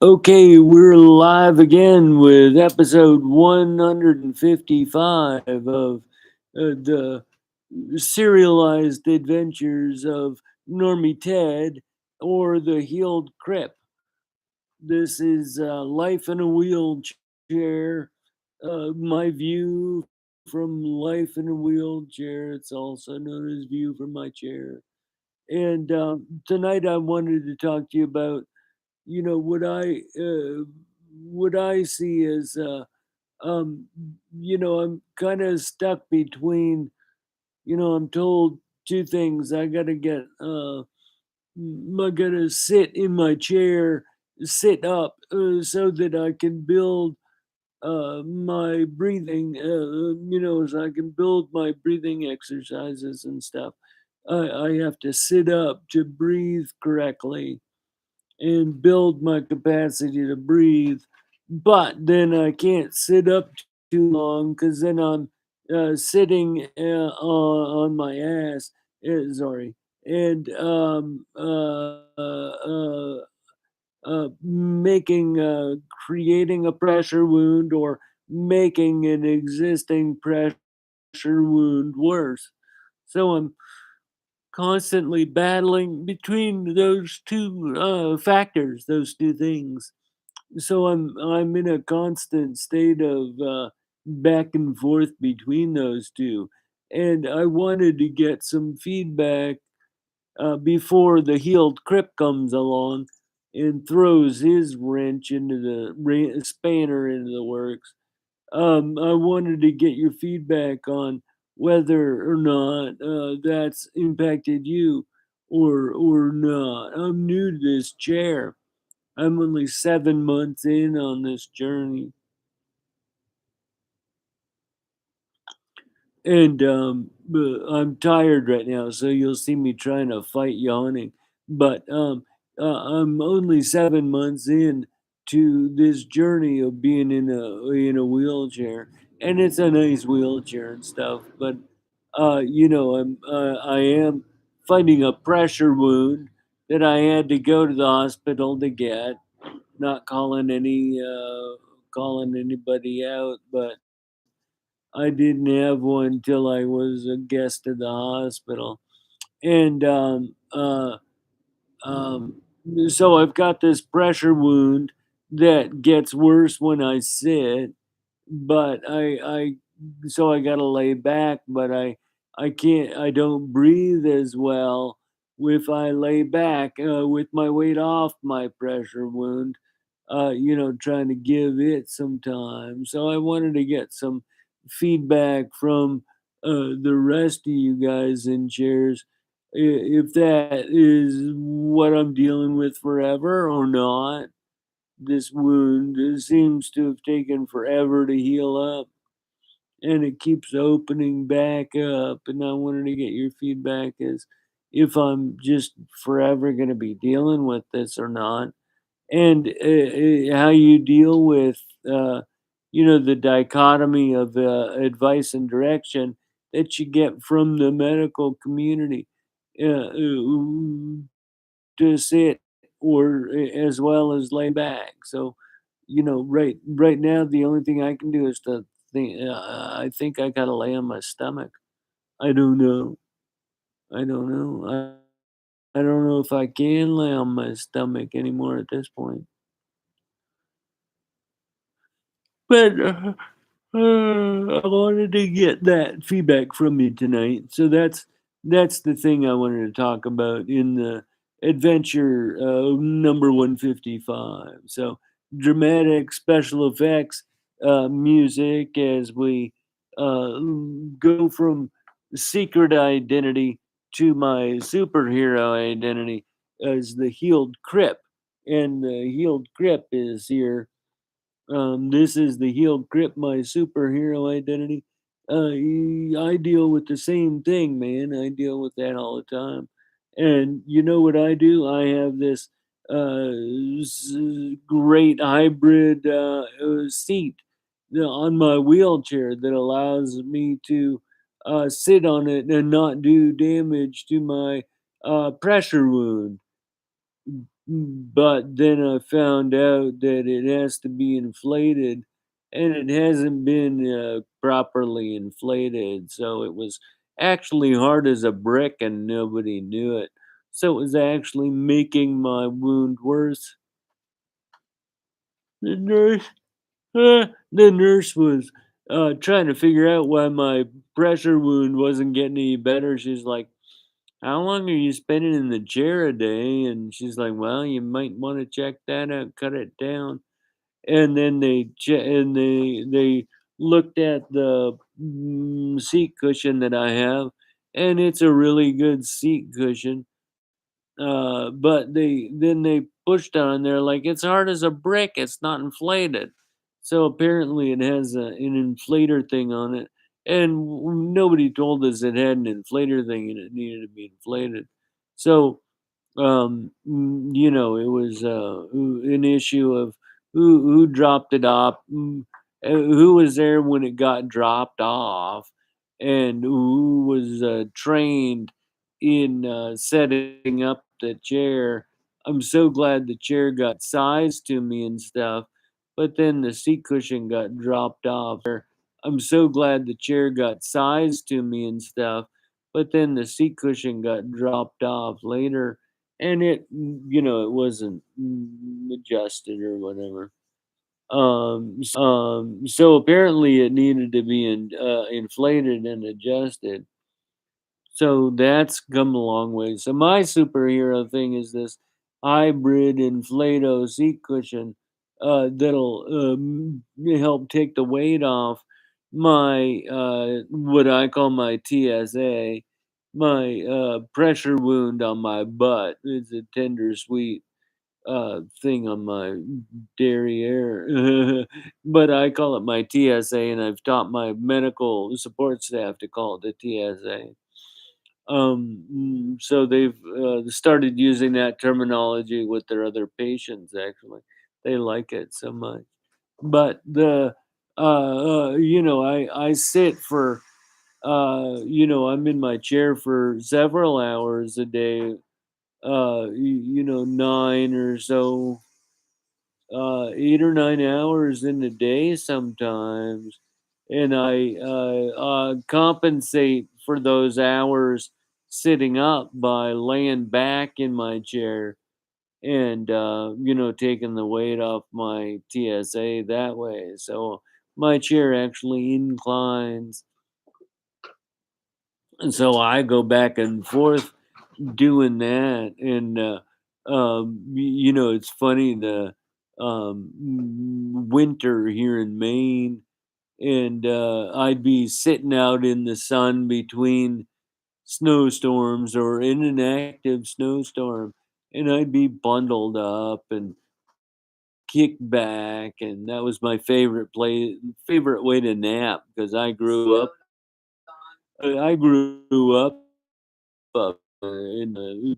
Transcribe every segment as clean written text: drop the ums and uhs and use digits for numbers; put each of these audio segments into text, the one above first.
Okay, we're live again with episode 155 of the serialized adventures of Normie Ted or the Healed Crip. This is Life in a Wheelchair, my view from Life in a Wheelchair. It's also known as View from My Chair. And tonight I wanted to talk to you about what I see as um, I'm kind of stuck between. I'm told two things. I gotta sit in my chair, sit up, so that I can build my breathing. So I can build my breathing exercises and stuff. I have to sit up to breathe correctly and build my capacity to breathe. But then I can't sit up too long because then I'm sitting on my ass. Sorry, and making creating a pressure wound or making an existing pressure wound worse. So I'm constantly battling between those two factors, those two things. So I'm in a constant state of back and forth between those two, and I wanted to get some feedback before the healed Crip comes along and throws his wrench into the spanner into the works. I wanted to get your feedback on whether or not that's impacted you or not. I'm new to this chair. I'm only 7 months in on this journey, and but I'm tired right now, so you'll see me trying to fight yawning. But I'm only 7 months in to this journey of being in a wheelchair, and it's a nice wheelchair and stuff. But I am fighting a pressure wound that I had to go to the hospital to get. Not calling anybody out, but I didn't have one till I was a guest at the hospital, and um, so I've got this pressure wound that gets worse when I sit, but I gotta lay back, but I don't breathe as well if I lay back with my weight off my pressure wound, trying to give it some time. So I wanted to get some feedback from the rest of you guys in chairs, if that is what I'm dealing with forever or not. This wound seems to have taken forever to heal up, and it keeps opening back up. And I wanted to get your feedback as if I'm just forever going to be dealing with this or not, and how you deal with uh, the dichotomy of advice and direction that you get from the medical community to sit or as well as lay back. So right now the only thing I can do is to think. I think I gotta lay on my stomach. I don't know. I don't know. I don't know if I can lay on my stomach anymore at this point. But I wanted to get that feedback from you tonight. So that's the thing I wanted to talk about in the adventure number 155. So dramatic special effects, music as we uh, go from secret identity to my superhero identity as the healed Crip. And the healed Crip is here. This is the healed Crip, my superhero identity. I deal with the same thing, man. I deal with that all the time. And you know what I do? I have this uh, great hybrid seat on my wheelchair that allows me to sit on it and not do damage to my pressure wound. But then I found out that it has to be inflated, and it hasn't been properly inflated. So it was actually hard as a brick, and nobody knew it. So it was actually making my wound worse. The nurse, the nurse was trying to figure out why my pressure wound wasn't getting any better. She's like, "How long are you spending in the chair a day?" And she's like, "Well, you might want to check that out, cut it down." And then they looked at the seat cushion that I have, and it's a really good seat cushion. But they pushed on there like it's hard as a brick. It's not inflated. So apparently it has an inflator thing on it, and nobody told us it had an inflator thing and it needed to be inflated. So it was an issue of who dropped it off, who was there when it got dropped off, and who was trained in setting up the chair. I'm so glad the chair got sized to me and stuff, but then the seat cushion got dropped off. I'm so glad the chair got sized to me and stuff, but then the seat cushion got dropped off later, and it wasn't adjusted or whatever. So apparently it needed to be inflated and adjusted. So that's come a long way. So my superhero thing is this hybrid inflato seat cushion that'll help take the weight off my what I call my TSA, my pressure wound on my butt. It's a tender, sweet thing on my derriere, but I call it my TSA, and I've taught my medical support staff to call it the TSA. So they've started using that terminology with their other patients. Actually, they like it so much. But I sit for I'm in my chair for several hours a day. 8 or 9 hours in a day sometimes, and I compensate for those hours sitting up by laying back in my chair and taking the weight off my TSA that way. So my chair actually inclines, and so I go back and forth doing that. And it's funny, the winter here in Maine, and I'd be sitting out in the sun between snowstorms or in an active snowstorm, and I'd be bundled up and kicked back, and that was my favorite way to nap because I grew up in the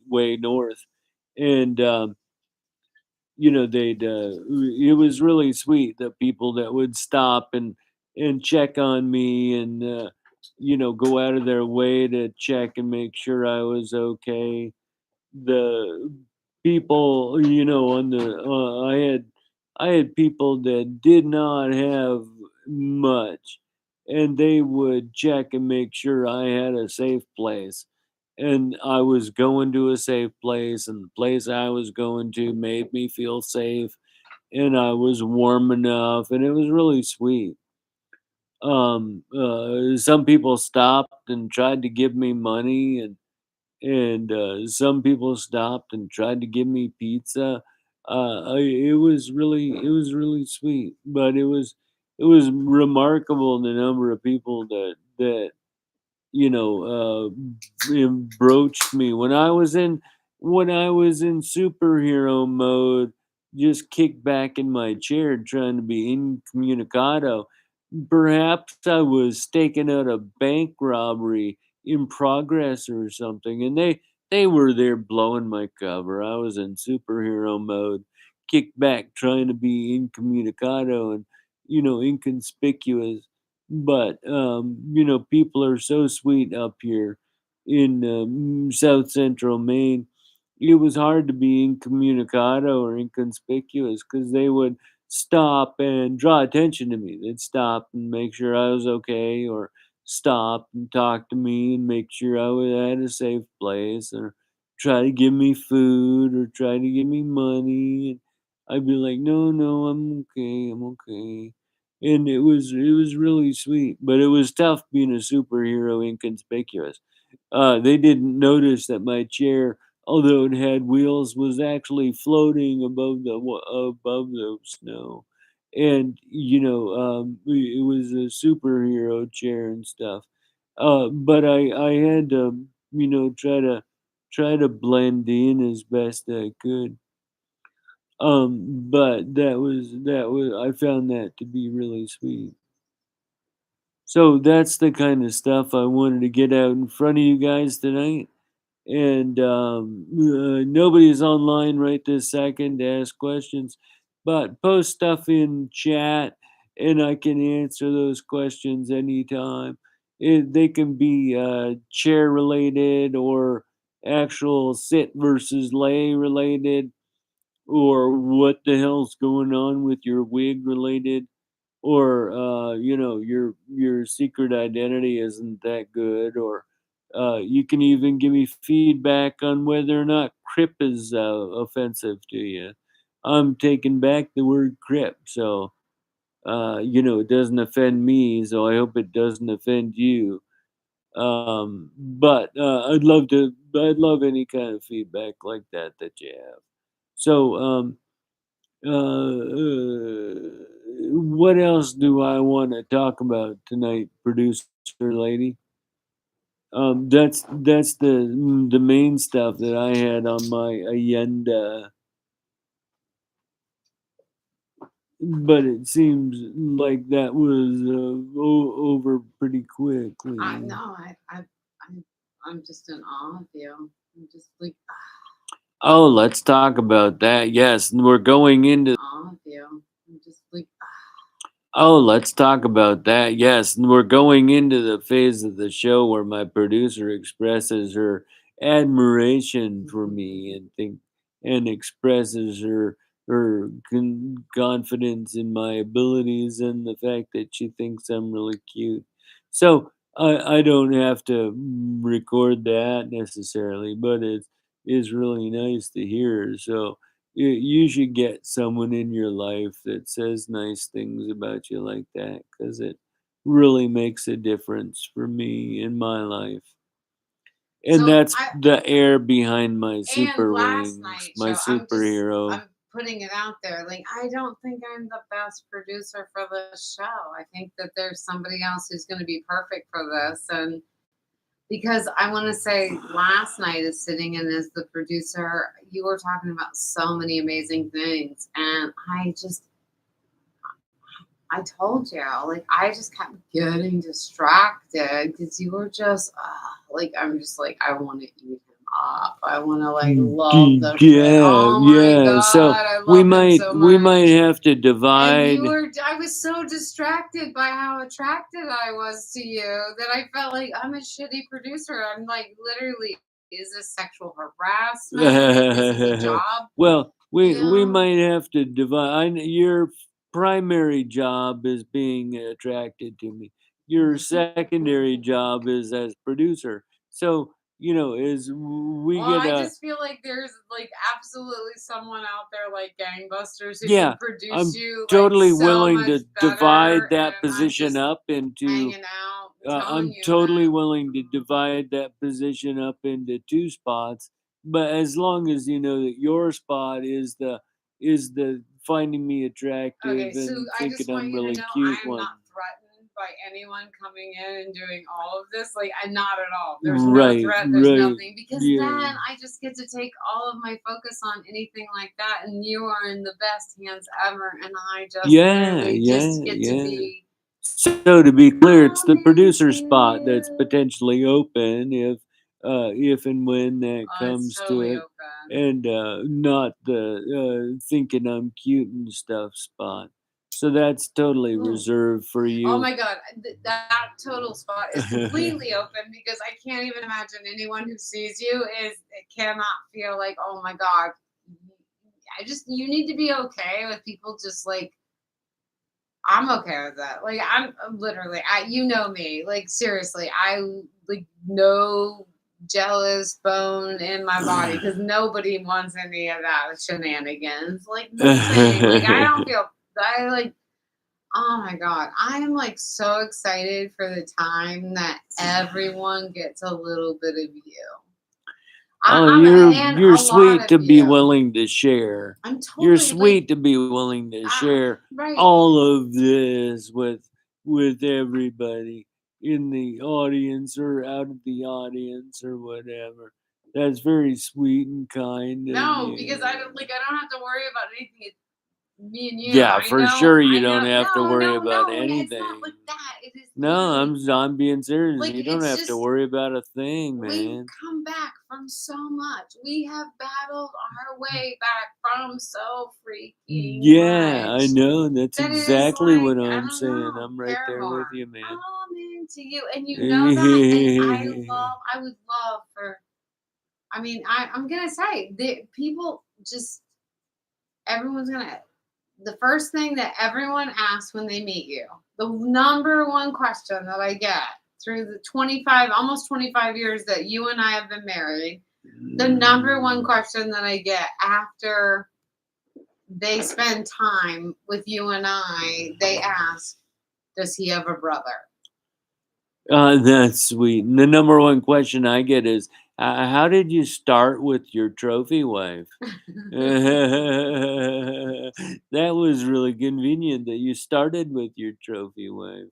way north, and they'd it was really sweet, the people that would stop and check on me, and go out of their way to check and make sure I was okay. The people, on the I had people that did not have much, and they would check and make sure I had a safe place, and I was going to a safe place, and the place I was going to made me feel safe, and I was warm enough, and it was really sweet. Some people stopped and tried to give me money, and some people stopped and tried to give me pizza. It was really sweet, but it was remarkable the number of people that broached me when I was in superhero mode, just kicked back in my chair trying to be incommunicado. Perhaps I was staking out a bank robbery in progress or something, and they were there blowing my cover. I was in superhero mode, kicked back trying to be incommunicado and inconspicuous. But people are so sweet up here in South Central Maine. it was hard to be incommunicado or inconspicuous because they would stop and draw attention to me. They'd stop and make sure I was okay, or stop and talk to me and make sure I was at a safe place, or try to give me food or try to give me money. And I'd be like, no, no, I'm okay, I'm okay. And it was really sweet, but it was tough being a superhero inconspicuous. They didn't notice that my chair, although it had wheels, was actually floating above the snow, and it was a superhero chair and stuff. But I had to try to blend in as best I could. But that was I found that to be really sweet. So that's the kind of stuff I wanted to get out in front of you guys tonight. And nobody's online right this second to ask questions, but post stuff in chat and I can answer those questions anytime. They can be chair related, or actual sit versus lay related, or what the hell's going on with your wig related, or your secret identity isn't that good, or you can even give me feedback on whether or not Crip is offensive to you. I'm taking back the word Crip, so it doesn't offend me, so I hope it doesn't offend you. But I'd love any kind of feedback like that you have. So what else do I want to talk about tonight, producer lady? That's the main stuff that I had on my agenda, but it seems like that was over pretty I quickly. no, I'm just in awe of you. I'm just like Oh, let's talk about that. Yes, we're going into awe of you. I'm just like Oh, let's talk about that. Yes, we're going into the phase of the show where my producer expresses her admiration for me and expresses her confidence in my abilities and the fact that she thinks I'm really cute. So I don't have to record that necessarily, but it is really nice to hear. So you should get someone in your life that says nice things about you like that, because it really makes a difference for me in my life. And so that's the air behind my and super last wings, night my show, superhero. I'm putting it out there. Like I don't think I'm the best producer for the show. I think that there's somebody else who's going to be perfect for this, and because I want to say last night is sitting in as the producer, you were talking about so many amazing things, and I told you, like I just kept getting distracted because you were just like I'm just like I want to eat him up. I want to like love the shit. Yeah, Oh my yeah. So god, I love him so we might much. have to And you divide. were, I was so distracted by how attracted I was to you that I felt like I'm a shitty producer. I'm like, literally, is this sexual harassment? Like, this is a job, Well, you we know? might have to divide. Your primary job is being attracted to me. Your secondary job is as producer. So is we Well, get I a just feel like there's like absolutely someone out there like gangbusters who can yeah. produce I'm you like totally so willing much to better. divide that And I'm position just up into hanging out and telling I'm you totally that. willing to divide that position up into two spots, but as long as you know that your spot is the finding me Okay, attractive so and I thinking just want I'm you to really know cute I am one. not threatened by anyone coming in and doing all of this. Like, I'm not at all. There's no Right, threat, there's right, nothing. Because then yeah, I just get to take all of my focus on anything like that. And you are in the best hands ever. And I just yeah, literally yeah, just get to yeah. be So to be clear, it's the coming producer to spot that's you. potentially open if and when that Oh, it's comes to totally it, open. and not the thinking I'm cute and stuff spot. So that's totally Ooh. reserved for Oh you. my god, that total spot is completely open because I can't even imagine anyone who sees you is cannot feel like, oh my god. I just you need to be okay with people just like I'm okay with that. Like I'm literally I you know me. Like seriously, I like no jealous bone in my body because nobody wants any of that shenanigans. Like nothing. Like I don't feel I like oh my god. I am like so excited for the time that everyone gets a little bit of you. Oh, I'm and you're a lot sweet of to be you. willing to share. I'm You're totally like sweet to be willing to share right. all of this with everybody in the audience or out of the audience or whatever. That's very sweet and kind of No, because I you. don't like I don't have to worry about anything. It's me and you. Yeah, for sure you I don't know. have to No, worry no, about no. It's not anything. like that. It is No, literally I'm being serious. like You don't it's have to just worry about a thing, we've man. come back from so much. We have battled our way back from so freaking Yeah, I much. know. That's That is exactly like, what I I'm don't saying. know, I'm right there with Paramore. you, man. I'm into you. And you know that. And I would love for I mean, I'm gonna say the people just everyone's gonna the first thing that everyone asks when they meet you, the number one question that I get through the 25, almost 25 years that you and I have been married, the number one question that I get after they spend time with you and I, they ask, does he have a brother? That's sweet. And the number one question I get is, how did you start with your trophy wife? That was really convenient that you started with your trophy wife.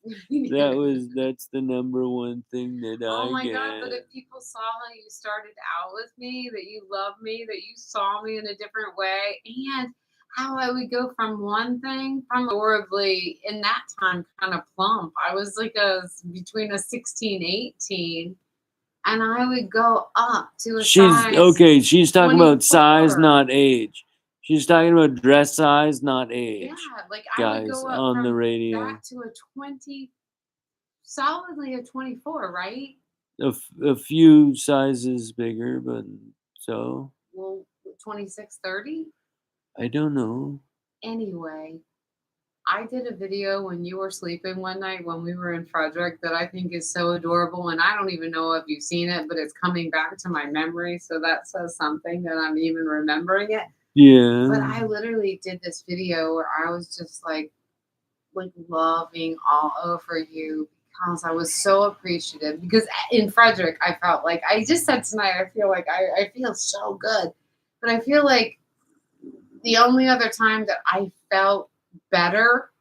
That's the number one thing that Oh I my god, but get. if people saw how you started out with me, that you love me, that you saw me in a different way, and how I would go from one thing from adorably in that time kind of plump. I was like between a 16, 18, and I would go up to a She's size okay. She's talking about size, 24. not age. She's talking about dress size, not Yeah, age. like I would Guys go up on the from radio, that to a 20, solidly a 24, right? a few sizes bigger, but so Well, 26, 30. I don't know. Anyway, I did a video when you were sleeping one night when we were in Frederick that I think is so adorable. And I don't even know if you've seen it, but it's coming back to my memory. So that says something that I'm even remembering it. But Yeah. I literally did this video where I was just like loving all over you because I was so appreciative. Because in Frederick, I felt like I just said tonight, I feel like I feel so good. But I feel like the only other time that I felt better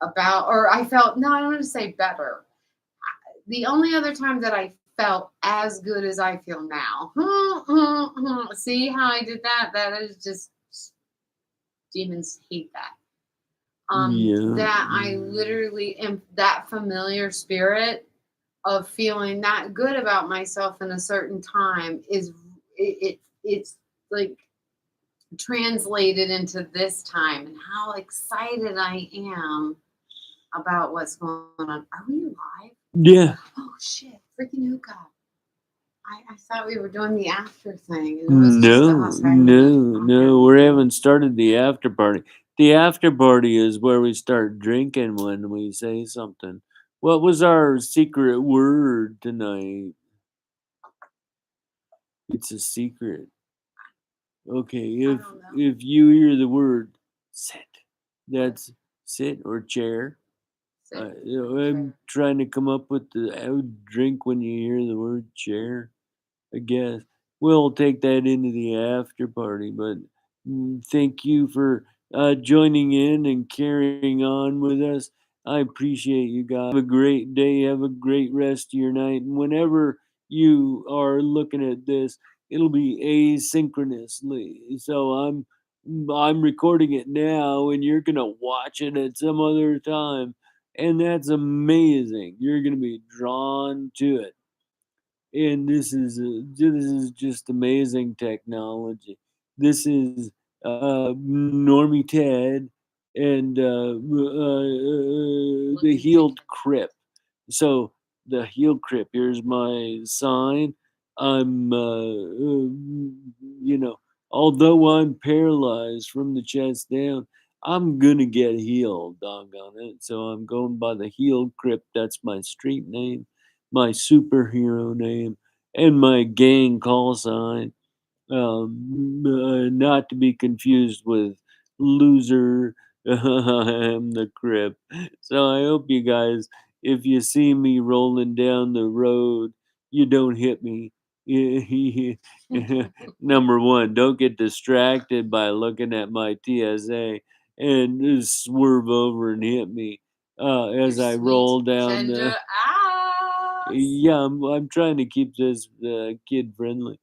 about or I felt no, I don't want to say better. The only other time that I felt as good as I feel now. See how I did that? That is just demons hate that. Yeah. That I literally am that familiar spirit of feeling that good about myself in a certain time is it's like translated into this time and how excited I am about what's going on. Are we live? Yeah. Oh shit, freaking hookah. I thought we were doing the after thing and it was just No, us hanging out. no, Okay, no. We okay. haven't started the after party. The after party is where we start drinking when we say something. What was our secret word tonight? It's a secret. Okay, I if don't know. if you hear the word sit, that's sit or chair. Sit I'm chair. trying to come up with the I would drink when you hear the word chair. I guess we'll take that into the after party. But thank you for joining in and carrying on with us. I appreciate you guys. Have a great day. Have a great rest of your night. And whenever you are looking at this, it'll be asynchronously. So I'm recording it now, and you're gonna watch it at some other time, and that's amazing. You're gonna be drawn to it, and this is just amazing technology. This is Normie Ted and the Looking healed ticket. Crip. So the healed Crip. Here's my sign. I'm, you know, although I'm paralyzed from the chest down, I'm gonna get healed, doggone it. So I'm going by the healed Crip. That's my street name, my superhero name, and my gang call sign. Not to be confused with loser. I am the Crip. So I hope you guys, if you see me rolling down the road, you don't hit me. Number one, don't get distracted by looking at my TSA and just swerve over and hit me Your as I sweet roll down ginger the. ass. Yeah, I'm trying to keep this kid friendly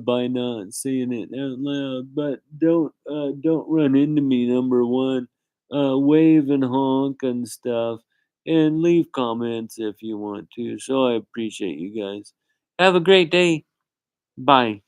by not saying it out loud. But don't run into me. Number one, wave and honk and stuff, and leave comments if you want to. So I appreciate you guys. Have a great day. Bye.